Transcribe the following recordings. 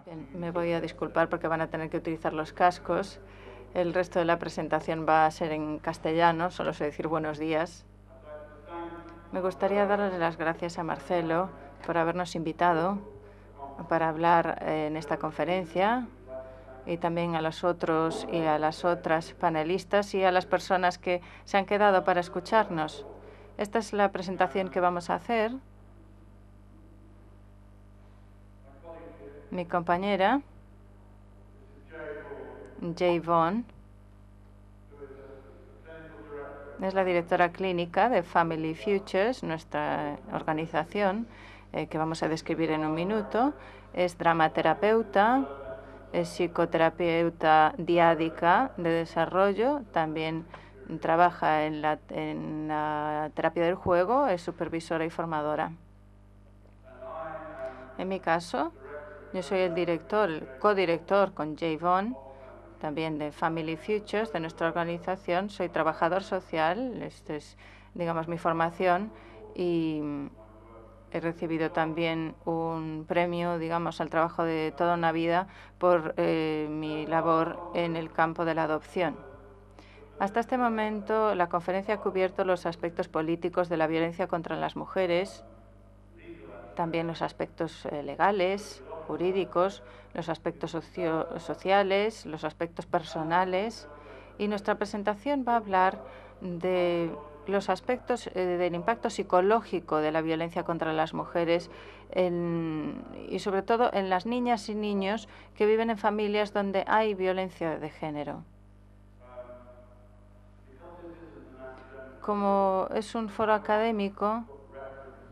Bien, me voy a disculpar porque van a tener que utilizar los cascos. El resto de la presentación va a ser en castellano, solo sé decir buenos días. Me gustaría darles las gracias a Marcelo por habernos invitado para hablar en esta conferencia, y también a los otros y a las otras panelistas y a las personas que se han quedado para escucharnos. Esta es la presentación que vamos a hacer. Mi compañera, Jay Vaughn, es la directora clínica de Family Futures, nuestra organización, que vamos a describir en un minuto. Es dramaterapeuta, es psicoterapeuta diádica de desarrollo, también trabaja en la terapia del juego, es supervisora y formadora. En mi caso, yo soy el codirector con Jay Vaughn, también de Family Futures, de nuestra organización. Soy trabajador social, esta es, digamos, mi formación, y he recibido también un premio, digamos, al trabajo de toda una vida por mi labor en el campo de la adopción. Hasta este momento, la conferencia ha cubierto los aspectos políticos de la violencia contra las mujeres, también los aspectos legales, jurídicos, los aspectos sociales, los aspectos personales. Y nuestra presentación va a hablar de los aspectos del impacto psicológico de la violencia contra las mujeres y sobre todo en las niñas y niños que viven en familias donde hay violencia de género. Como es un foro académico,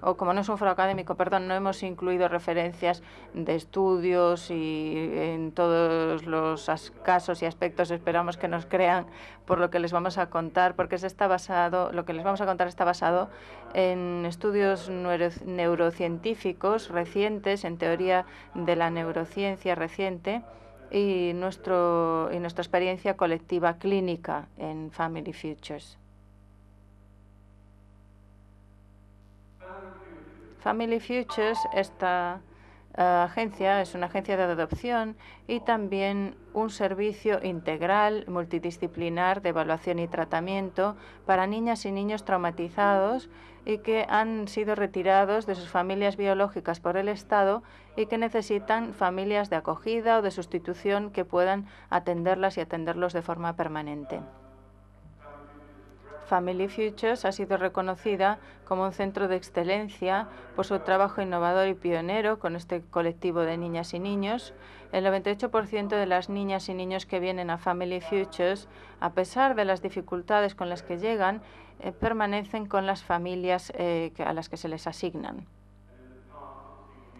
o como no es un foro académico, perdón, no hemos incluido referencias de estudios y en todos los casos y aspectos esperamos que nos crean por lo que les vamos a contar, porque lo que les vamos a contar está basado en estudios neurocientíficos recientes, en teoría de la neurociencia reciente, y nuestra experiencia colectiva clínica en Family Futures. Family Futures, esta agencia, es una agencia de adopción y también un servicio integral, multidisciplinar de evaluación y tratamiento para niñas y niños traumatizados y que han sido retirados de sus familias biológicas por el Estado y que necesitan familias de acogida o de sustitución que puedan atenderlas y atenderlos de forma permanente. Family Futures ha sido reconocida como un centro de excelencia por su trabajo innovador y pionero con este colectivo de niñas y niños. El 98% de las niñas y niños que vienen a Family Futures, a pesar de las dificultades con las que llegan, permanecen con las familias a las que se les asignan.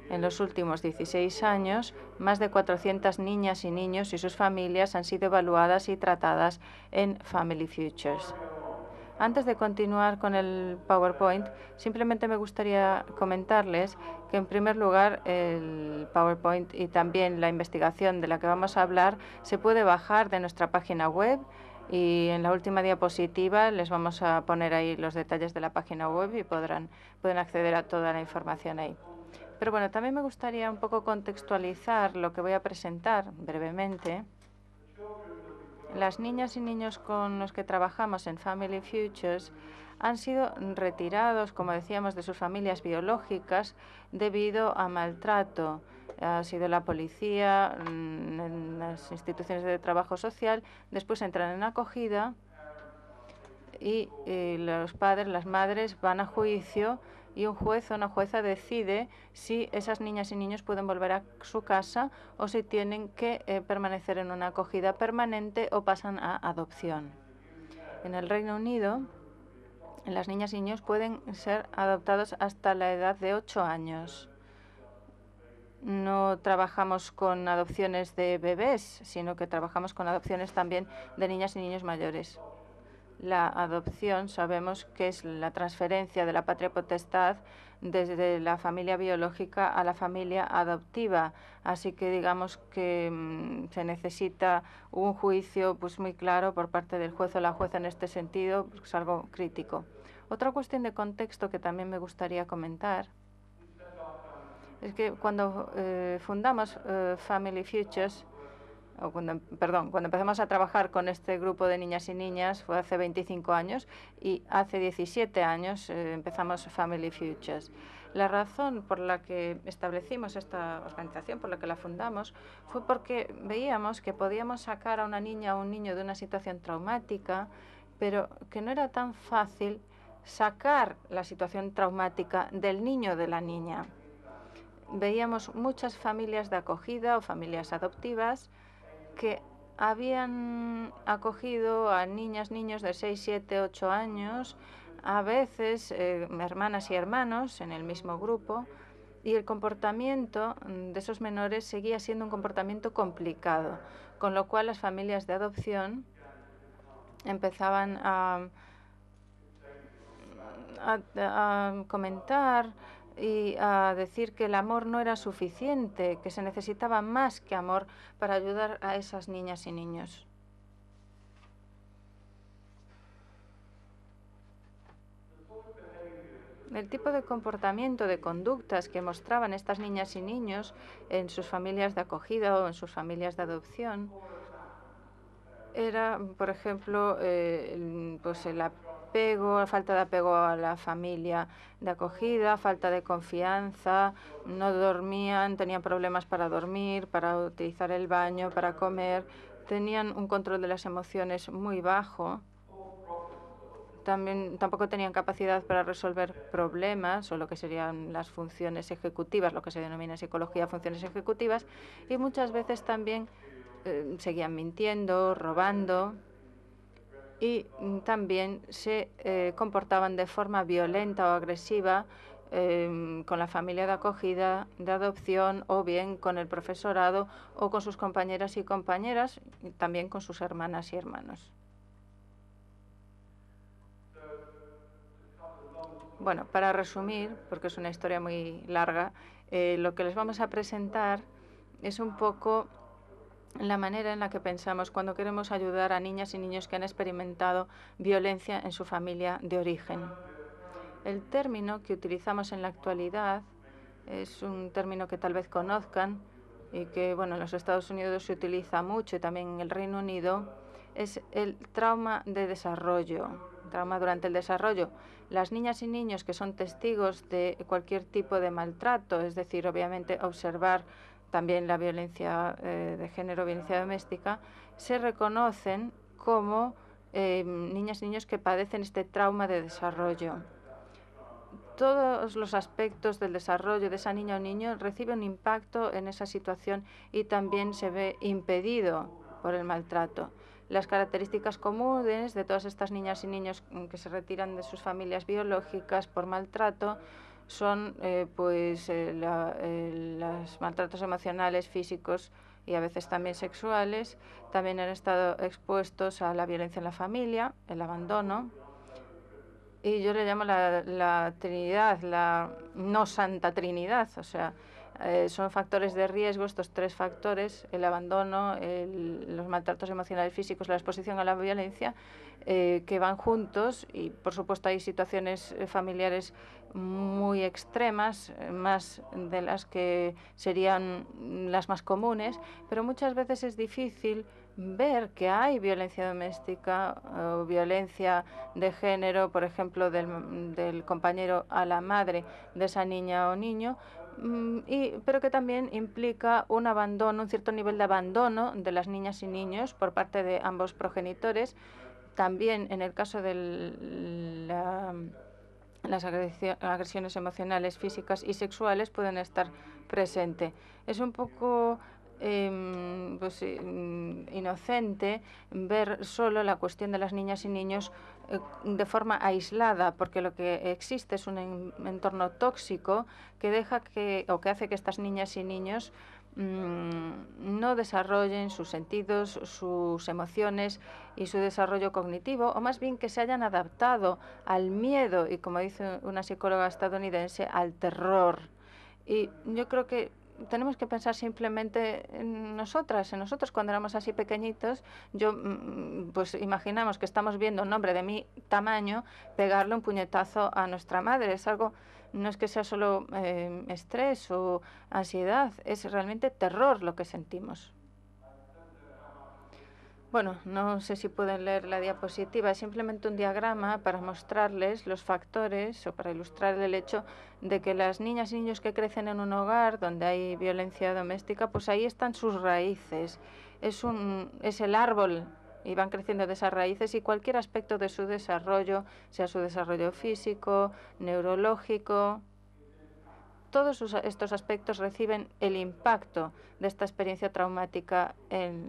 En los últimos 16 años, más de 400 niñas y niños y sus familias han sido evaluadas y tratadas en Family Futures. Antes de continuar con el PowerPoint, simplemente me gustaría comentarles que, en primer lugar, el PowerPoint y también la investigación de la que vamos a hablar se puede bajar de nuestra página web, y en la última diapositiva les vamos a poner ahí los detalles de la página web y pueden acceder a toda la información ahí. Pero bueno, también me gustaría un poco contextualizar lo que voy a presentar brevemente. Las niñas y niños con los que trabajamos en Family Futures han sido retirados, como decíamos, de sus familias biológicas debido a maltrato. Ha sido la policía, en las instituciones de trabajo social, después entran en acogida y los padres, las madres van a juicio y un juez o una jueza decide si esas niñas y niños pueden volver a su casa o si tienen que permanecer en una acogida permanente o pasan a adopción. En el Reino Unido, las niñas y niños pueden ser adoptados hasta la edad de 8 años. No trabajamos con adopciones de bebés, sino que trabajamos con adopciones también de niñas y niños mayores. La adopción sabemos que es la transferencia de la patria potestad desde la familia biológica a la familia adoptiva. Así que digamos que se necesita un juicio muy claro por parte del juez o la jueza en este sentido, porque es algo crítico. Otra cuestión de contexto que también me gustaría comentar es que cuando fundamos Family Futures, cuando empezamos a trabajar con este grupo de niñas y niñas, fue hace 25 años, y hace 17 años empezamos Family Futures. La razón por la que establecimos esta organización, por la que la fundamos, fue porque veíamos que podíamos sacar a una niña o un niño de una situación traumática, pero que no era tan fácil sacar la situación traumática del niño o de la niña. Veíamos muchas familias de acogida o familias adoptivas que habían acogido a niñas, niños de 6, 7, 8 años, a veces hermanas y hermanos en el mismo grupo, y el comportamiento de esos menores seguía siendo un comportamiento complicado, con lo cual las familias de adopción empezaban a comentar y a decir que el amor no era suficiente, que se necesitaba más que amor para ayudar a esas niñas y niños. El tipo de comportamiento, de conductas que mostraban estas niñas y niños en sus familias de acogida o en sus familias de adopción era, por ejemplo, pues el apego, falta de apego a la familia de acogida, falta de confianza, no dormían, tenían problemas para dormir, para utilizar el baño, para comer, tenían un control de las emociones muy bajo. Tampoco tenían capacidad para resolver problemas o lo que serían las funciones ejecutivas, lo que se denomina en psicología funciones ejecutivas, y muchas veces también seguían mintiendo, robando, y también se comportaban de forma violenta o agresiva con la familia de acogida, de adopción, o bien con el profesorado o con sus compañeras y compañeras, y también con sus hermanas y hermanos. Bueno, para resumir, porque es una historia muy larga, lo que les vamos a presentar es un poco la manera en la que pensamos cuando queremos ayudar a niñas y niños que han experimentado violencia en su familia de origen. El término que utilizamos en la actualidad es un término que tal vez conozcan y que, bueno, en los Estados Unidos se utiliza mucho y también en el Reino Unido, es el trauma de desarrollo, trauma durante el desarrollo. Las niñas y niños que son testigos de cualquier tipo de maltrato, es decir, obviamente observar también la violencia de género, violencia doméstica, se reconocen como niñas y niños que padecen este trauma de desarrollo. Todos los aspectos del desarrollo de esa niña o niño reciben un impacto en esa situación y también se ve impedido por el maltrato. Las características comunes de todas estas niñas y niños que se retiran de sus familias biológicas por maltrato son los maltratos emocionales, físicos y a veces también sexuales. También han estado expuestos a la violencia en la familia, el abandono. Y yo le llamo la Trinidad, la no Santa Trinidad, o sea, son factores de riesgo, estos tres factores, el abandono, los maltratos emocionales físicos, la exposición a la violencia, que van juntos, y por supuesto hay situaciones familiares muy extremas, más de las que serían las más comunes, pero muchas veces es difícil ver que hay violencia doméstica o violencia de género, por ejemplo, del compañero a la madre de esa niña o niño, pero que también implica un abandono, un cierto nivel de abandono de las niñas y niños por parte de ambos progenitores. También en el caso de las agresiones emocionales, físicas y sexuales pueden estar presentes. Es un poco inocente ver solo la cuestión de las niñas y niños de forma aislada, porque lo que existe es un entorno tóxico que hace que estas niñas y niños no desarrollen sus sentidos, sus emociones y su desarrollo cognitivo, o más bien que se hayan adaptado al miedo y, como dice una psicóloga estadounidense, al terror. Y yo creo que tenemos que pensar simplemente en nosotros cuando éramos así pequeñitos. Pues imaginamos que estamos viendo a un hombre de mi tamaño pegarle un puñetazo a nuestra madre. Es algo, no es que sea solo estrés o ansiedad, es realmente terror lo que sentimos. Bueno, no sé si pueden leer la diapositiva, es simplemente un diagrama para mostrarles los factores o para ilustrar el hecho de que las niñas y niños que crecen en un hogar donde hay violencia doméstica, pues ahí están sus raíces. Es el árbol y van creciendo de esas raíces, y cualquier aspecto de su desarrollo, sea su desarrollo físico, neurológico, todos estos aspectos reciben el impacto de esta experiencia traumática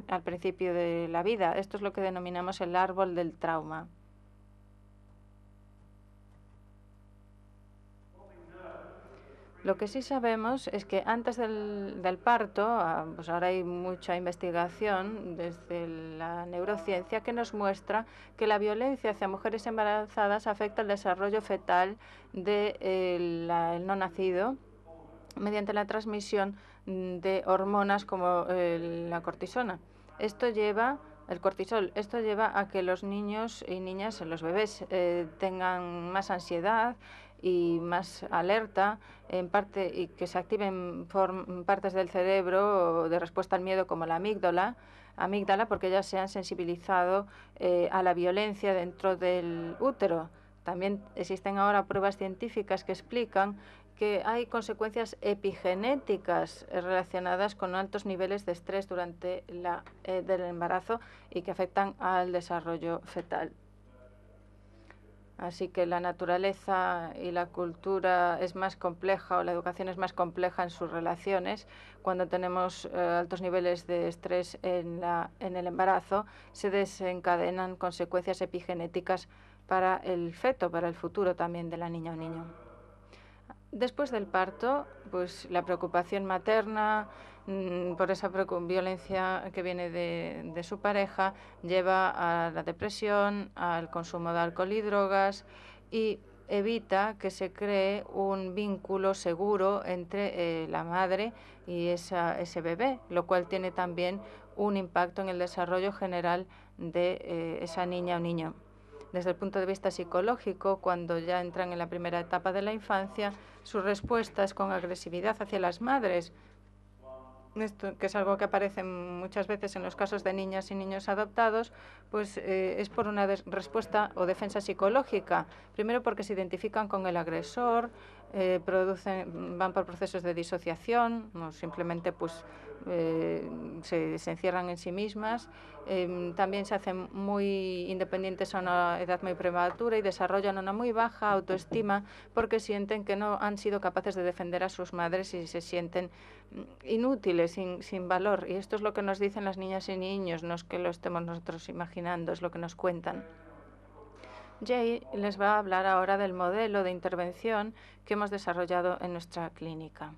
al principio de la vida. Esto es lo que denominamos el árbol del trauma. Lo que sí sabemos es que antes del parto, pues ahora hay mucha investigación desde la neurociencia que nos muestra que la violencia hacia mujeres embarazadas afecta el desarrollo fetal del no nacido mediante la transmisión de hormonas como la cortisona. El cortisol, esto lleva a que los niños y niñas, los bebés, tengan más ansiedad y más alerta, en parte, y que se activen partes del cerebro de respuesta al miedo como la amígdala, porque ellas se han sensibilizado a la violencia dentro del útero. También existen ahora pruebas científicas que explican que hay consecuencias epigenéticas relacionadas con altos niveles de estrés durante del embarazo y que afectan al desarrollo fetal. Así que la naturaleza y la cultura es más compleja, o la educación es más compleja en sus relaciones. Cuando tenemos altos niveles de estrés en el embarazo, se desencadenan consecuencias epigenéticas para el feto, para el futuro también de la niña o niño. Después del parto, pues la preocupación materna por esa violencia que viene de su pareja lleva a la depresión, al consumo de alcohol y drogas, y evita que se cree un vínculo seguro entre la madre y ese bebé, lo cual tiene también un impacto en el desarrollo general de esa niña o niño. Desde el punto de vista psicológico, cuando ya entran en la primera etapa de la infancia, su respuesta es con agresividad hacia las madres. Esto, que es algo que aparece muchas veces en los casos de niñas y niños adoptados, pues es por una respuesta o defensa psicológica. Primero porque se identifican con el agresor, van por procesos de disociación, o simplemente pues se encierran en sí mismas. También se hacen muy independientes a una edad muy prematura y desarrollan una muy baja autoestima porque sienten que no han sido capaces de defender a sus madres y se sienten inútiles, sin valor. Y esto es lo que nos dicen las niñas y niños, no es que lo estemos nosotros imaginando, es lo que nos cuentan. Jay les va a hablar ahora del modelo de intervención que hemos desarrollado en nuestra clínica.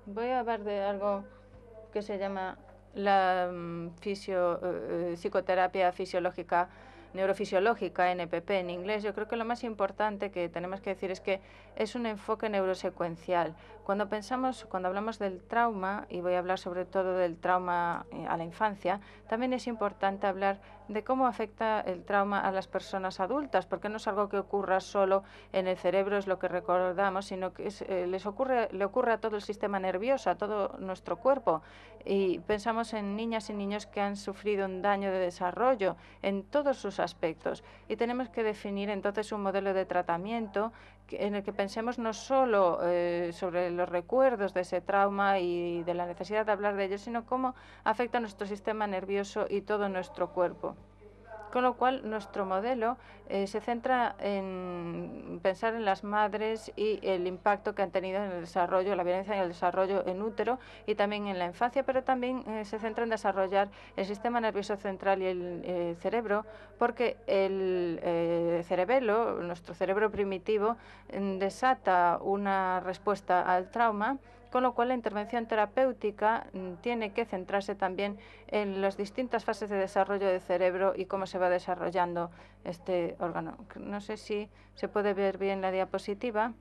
Voy a hablar de algo que se llama la psicoterapia fisiológica, neurofisiológica, NPP en inglés. Yo creo que lo más importante que tenemos que decir es que es un enfoque neurosecuencial. Cuando hablamos del trauma, y voy a hablar sobre todo del trauma a la infancia, también es importante hablar de cómo afecta el trauma a las personas adultas, porque no es algo que ocurra solo en el cerebro, es lo que recordamos, sino que le ocurre a todo el sistema nervioso, a todo nuestro cuerpo. Y pensamos en niñas y niños que han sufrido un daño de desarrollo en todos sus aspectos. Y tenemos que definir entonces un modelo de tratamiento en el que pensemos no solo sobre los recuerdos de ese trauma y de la necesidad de hablar de ello, sino cómo afecta a nuestro sistema nervioso y todo nuestro cuerpo. Con lo cual, nuestro modelo se centra en pensar en las madres y el impacto que han tenido en el desarrollo, la violencia en el desarrollo en útero y también en la infancia, pero también se centra en desarrollar el sistema nervioso central y el cerebro, porque el cerebelo, nuestro cerebro primitivo, desata una respuesta al trauma, con lo cual la intervención terapéutica tiene que centrarse también en las distintas fases de desarrollo del cerebro y cómo se va desarrollando este órgano. No sé si se puede ver bien la diapositiva,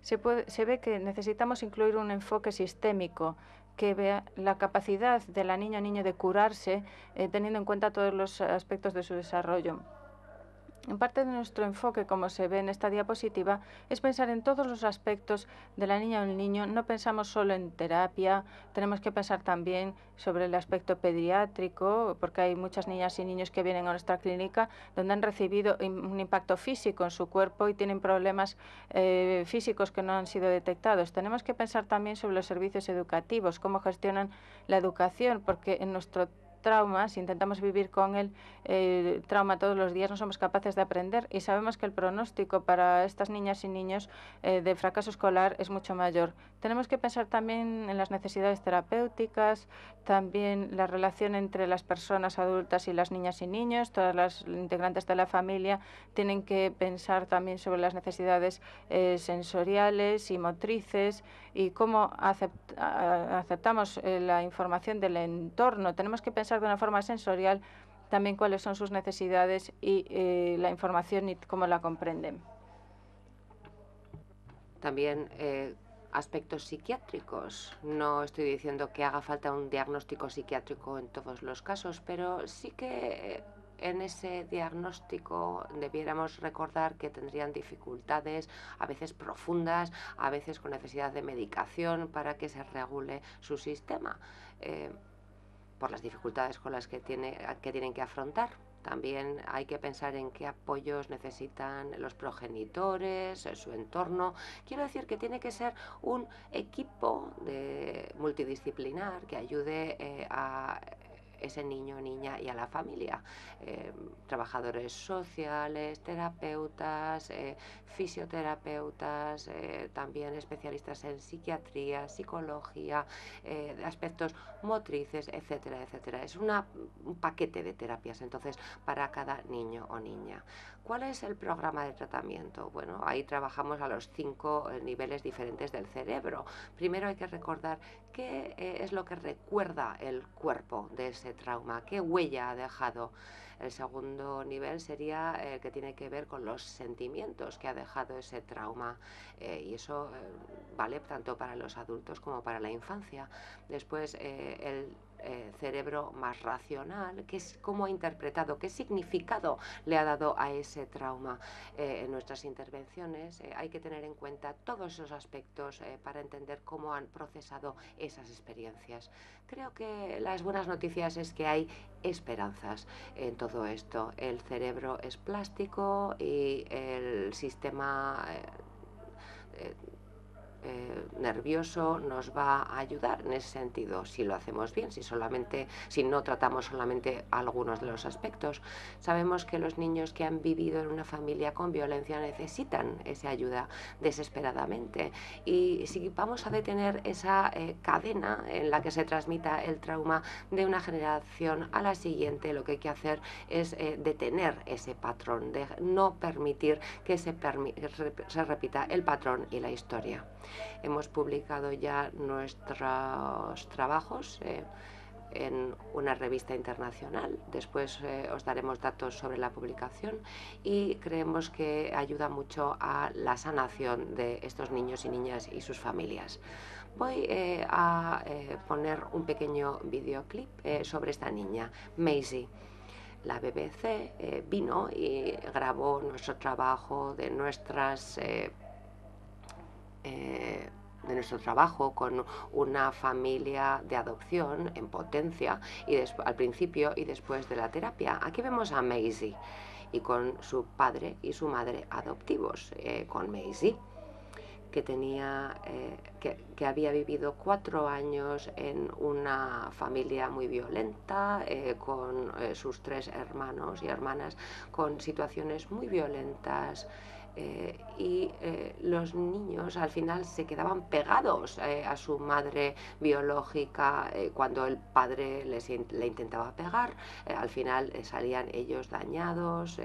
se ve que necesitamos incluir un enfoque sistémico que vea la capacidad de la niña o niño de curarse, teniendo en cuenta todos los aspectos de su desarrollo. En parte de nuestro enfoque, como se ve en esta diapositiva, es pensar en todos los aspectos de la niña o el niño. No pensamos solo en terapia, tenemos que pensar también sobre el aspecto pediátrico, porque hay muchas niñas y niños que vienen a nuestra clínica donde han recibido un impacto físico en su cuerpo y tienen problemas físicos que no han sido detectados. Tenemos que pensar también sobre los servicios educativos, cómo gestionan la educación, porque en nuestro trauma, si intentamos vivir con el trauma todos los días, no somos capaces de aprender y sabemos que el pronóstico para estas niñas y niños de fracaso escolar es mucho mayor. Tenemos que pensar también en las necesidades terapéuticas, también la relación entre las personas adultas y las niñas y niños. Todas las integrantes de la familia tienen que pensar también sobre las necesidades sensoriales y motrices y cómo aceptamos la información del entorno. Tenemos que pensar de una forma sensorial también cuáles son sus necesidades y la información y cómo la comprenden. También aspectos psiquiátricos. No estoy diciendo que haga falta un diagnóstico psiquiátrico en todos los casos, pero sí que en ese diagnóstico debiéramos recordar que tendrían dificultades, a veces profundas, a veces con necesidad de medicación para que se regule su sistema, por las dificultades con las que tienen que afrontar. También hay que pensar en qué apoyos necesitan los progenitores, su entorno. Quiero decir que tiene que ser un equipo multidisciplinar que ayude a ese niño o niña y a la familia. Trabajadores sociales, terapeutas, fisioterapeutas, también especialistas en psiquiatría, psicología, aspectos motrices, etcétera, etcétera. Es un paquete de terapias, entonces, para cada niño o niña. ¿Cuál es el programa de tratamiento? Bueno, ahí trabajamos a los 5 niveles diferentes del cerebro. Primero hay que recordar qué es lo que recuerda el cuerpo de ese trauma, qué huella ha dejado. El segundo nivel sería el que tiene que ver con los sentimientos que ha dejado ese trauma, y eso vale tanto para los adultos como para la infancia. Después el cerebro más racional, que es cómo ha interpretado, qué significado le ha dado a ese trauma. En nuestras intervenciones hay que tener en cuenta todos esos aspectos para entender cómo han procesado esas experiencias. Creo que las buenas noticias es que hay esperanzas en todo esto. El cerebro es plástico y el sistema nervioso nos va a ayudar en ese sentido, si lo hacemos bien, si no tratamos solamente algunos de los aspectos. Sabemos que los niños que han vivido en una familia con violencia necesitan esa ayuda desesperadamente, y si vamos a detener esa cadena en la que se transmita el trauma de una generación a la siguiente, lo que hay que hacer es detener ese patrón, de no permitir que se repita el patrón y la historia. Hemos publicado ya nuestros trabajos en una revista internacional. Después os daremos datos sobre la publicación, y creemos que ayuda mucho a la sanación de estos niños y niñas y sus familias. Voy a poner un pequeño videoclip sobre esta niña, Maisie. La BBC vino y grabó nuestro trabajo de nuestro trabajo con una familia de adopción en potencia, al principio y después de la terapia. Aquí vemos a Maisie y con su padre y su madre adoptivos, con Maisie, que había vivido 4 años en una familia muy violenta, con sus 3 hermanos y hermanas, con situaciones muy violentas, y los niños al final se quedaban pegados a su madre biológica. Cuando el padre le intentaba pegar, al final salían ellos dañados.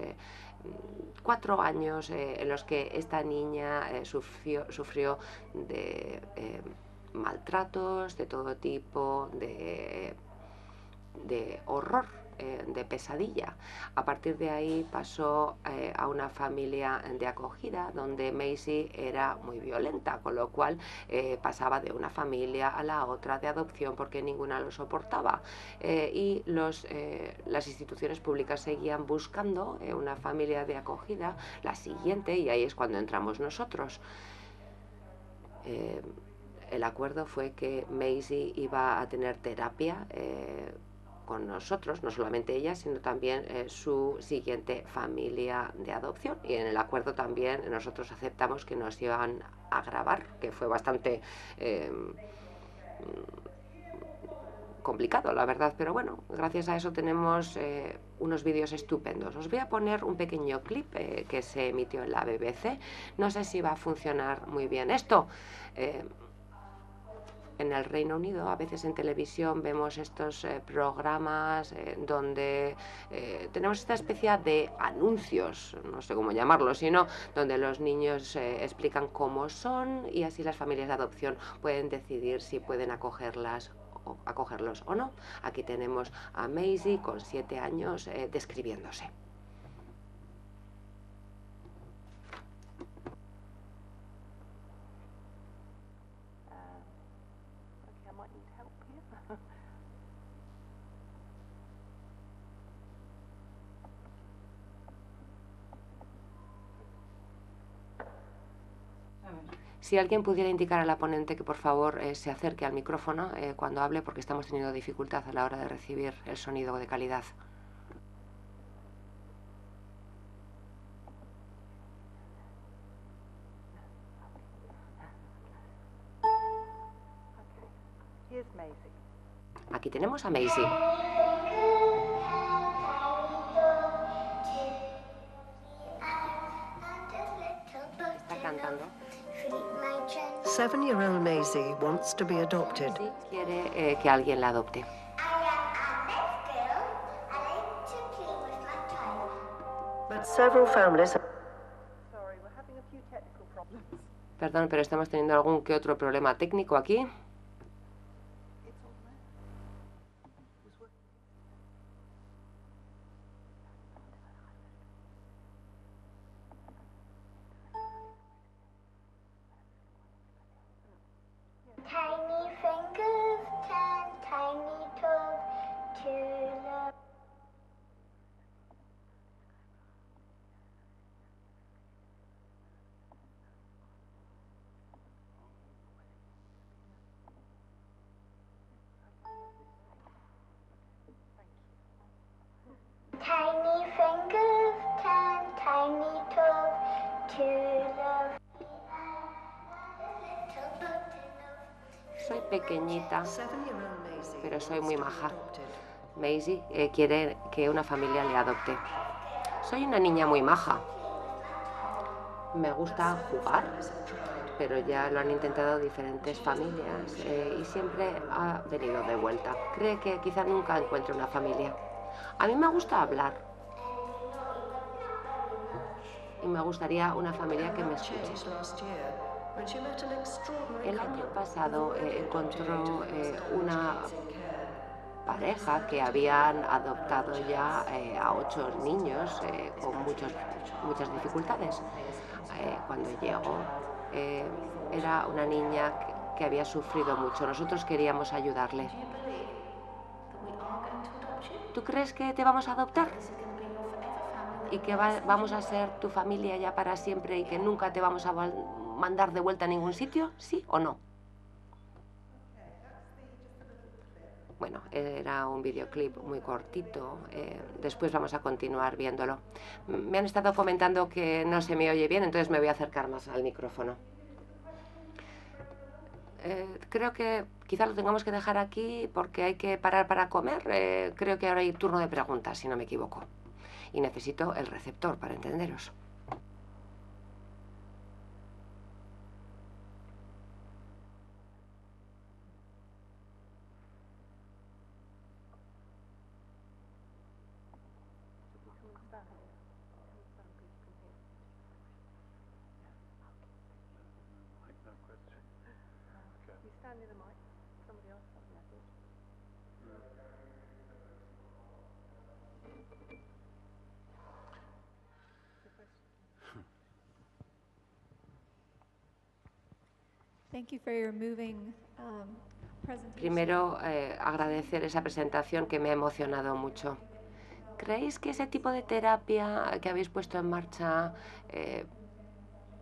4 años en los que esta niña sufrió de maltratos de todo tipo, de horror de pesadilla. A partir de ahí pasó a una familia de acogida donde Maisie era muy violenta, con lo cual pasaba de una familia a la otra de adopción porque ninguna lo soportaba. Y las instituciones públicas seguían buscando una familia de acogida, la siguiente, y ahí es cuando entramos nosotros. El acuerdo fue que Maisie iba a tener terapia con nosotros, no solamente ella, sino también su siguiente familia de adopción. Y en el acuerdo también nosotros aceptamos que nos iban a grabar, que fue bastante complicado, la verdad, pero bueno, gracias a eso tenemos unos vídeos estupendos. Os voy a poner un pequeño clip que se emitió en la BBC. No sé si va a funcionar muy bien esto. En el Reino Unido, a veces en televisión vemos estos programas donde tenemos esta especie de anuncios, no sé cómo llamarlo, sino donde los niños explican cómo son y así las familias de adopción pueden decidir si pueden acogerlos o no. Aquí tenemos a Maisie con 7 años describiéndose. Si alguien pudiera indicar a la ponente que por favor se acerque al micrófono cuando hable, porque estamos teniendo dificultad a la hora de recibir el sonido de calidad. Aquí tenemos a Maisie. Está cantando. 7-year-old Maisie wants to be adopted. Sí, quiere que alguien la adopte. But several families... Perdón, pero estamos teniendo algún que otro problema técnico aquí. Tiny fingers turn tiny toes to love. Tiny fingers turn tiny toes to love. Soy pequeñita, 7-year-old Maisie pero soy muy wants to be maja. adopted. Maisie quiere que una familia le adopte. Soy una niña muy maja. Me gusta jugar, pero ya lo han intentado diferentes familias y siempre ha venido de vuelta. Cree que quizá nunca encuentre una familia. A mí me gusta hablar y me gustaría una familia que me escuche. Changed last year when she met an extraordinary El año couple pasado who were ready encontró adopted una amazing care. pareja que habían adoptado ya a 8 niños con muchas dificultades. Cuando llegó era una niña que había sufrido mucho. Nosotros queríamos ayudarle. ¿Tú crees que te vamos a adoptar? ¿Y que vamos a ser tu familia ya para siempre y que nunca te vamos a mandar de vuelta a ningún sitio? ¿Sí o no? Bueno, era un videoclip muy cortito. Después vamos a continuar viéndolo. Me han estado comentando que no se me oye bien, entonces me voy a acercar más al micrófono. Creo que quizá lo tengamos que dejar aquí porque hay que parar para comer. Creo que ahora hay turno de preguntas, si no me equivoco. Y necesito el receptor para entenderos. Thank you for your moving presentation. Primero, agradecer esa presentación que me ha emocionado mucho. ¿Creéis que ese tipo de terapia que habéis puesto en marcha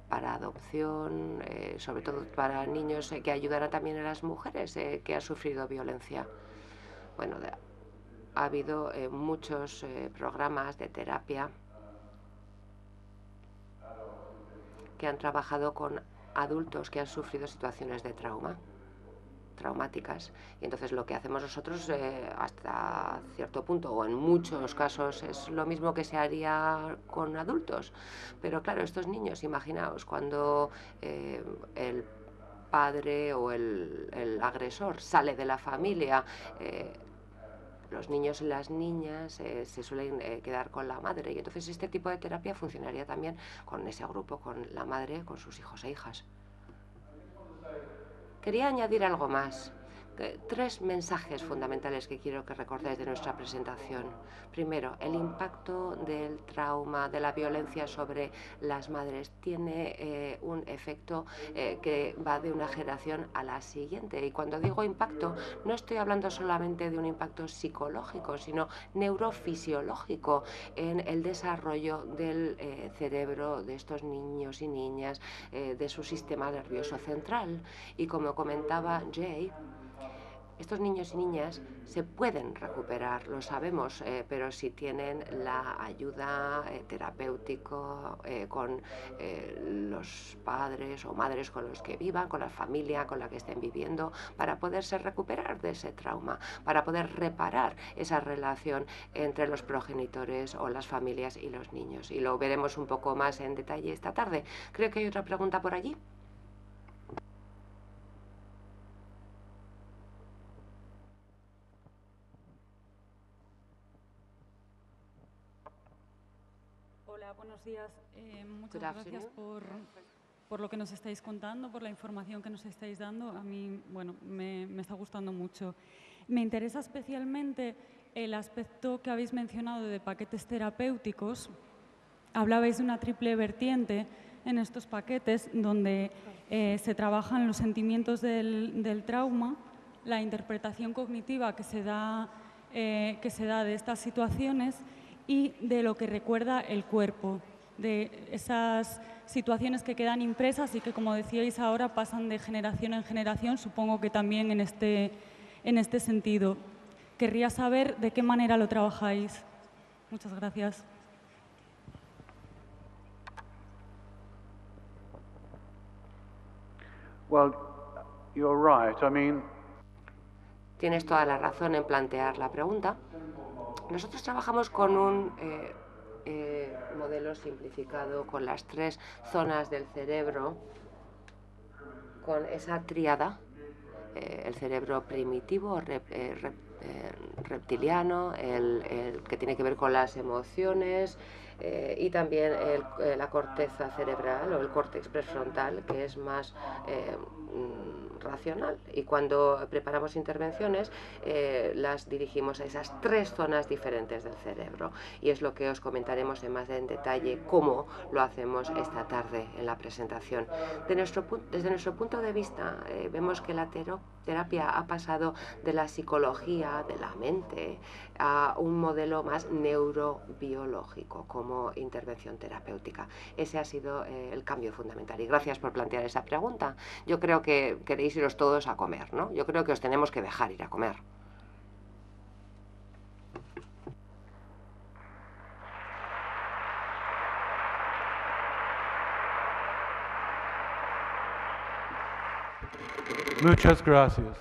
para adopción, sobre todo para niños, que ayudará también a las mujeres que han sufrido violencia? Bueno, ha habido muchos programas de terapia que han trabajado con adultos que han sufrido situaciones de traumáticas. Y entonces lo que hacemos nosotros hasta cierto punto, o en muchos casos, es lo mismo que se haría con adultos. Pero claro, estos niños, imaginaos, cuando el padre o el agresor sale de la familia, los niños y las niñas se suelen quedar con la madre, y entonces este tipo de terapia funcionaría también con ese grupo, con la madre, con sus hijos e hijas. Quería añadir algo más. 3 mensajes fundamentales que quiero que recordéis de nuestra presentación. Primero, el impacto del trauma, de la violencia sobre las madres tiene un efecto que va de una generación a la siguiente. Y cuando digo impacto, no estoy hablando solamente de un impacto psicológico, sino neurofisiológico en el desarrollo del cerebro de estos niños y niñas, de su sistema nervioso central. Y como comentaba Jay, estos niños y niñas se pueden recuperar, lo sabemos, pero si tienen la ayuda terapéutica con los padres o madres con los que vivan, con la familia con la que estén viviendo, para poderse recuperar de ese trauma, para poder reparar esa relación entre los progenitores o las familias y los niños. Y lo veremos un poco más en detalle esta tarde. Creo que hay otra pregunta por allí. Hola, buenos días. Muchas gracias por lo que nos estáis contando, por la información que nos estáis dando. A mí, bueno, me está gustando mucho. Me interesa especialmente el aspecto que habéis mencionado de paquetes terapéuticos. Hablabais de una triple vertiente en estos paquetes donde se trabajan los sentimientos del trauma, la interpretación cognitiva que se da de estas situaciones y de lo que recuerda el cuerpo, de esas situaciones que quedan impresas y que, como decíais ahora, pasan de generación en generación, supongo que también en este sentido. Querría saber de qué manera lo trabajáis. Muchas gracias. Well, you're right. I mean, tienes toda la razón en plantear la pregunta. Nosotros trabajamos con un modelo simplificado con las 3 zonas del cerebro, con esa tríada, el cerebro primitivo, reptiliano, el que tiene que ver con las emociones, y también la corteza cerebral o el córtex prefrontal, que es más racional. Y cuando preparamos intervenciones las dirigimos a esas 3 zonas diferentes del cerebro, y es lo que os comentaremos en más en detalle cómo lo hacemos esta tarde en la presentación. Desde nuestro punto de vista vemos que la terapia ha pasado de la psicología, de la mente, a un modelo más neurobiológico como intervención terapéutica. Ese ha sido el cambio fundamental, y gracias por plantear esa pregunta. Yo creo que queréis iros todos a comer, ¿no? Yo creo que os tenemos que dejar ir a comer. muchas gracias.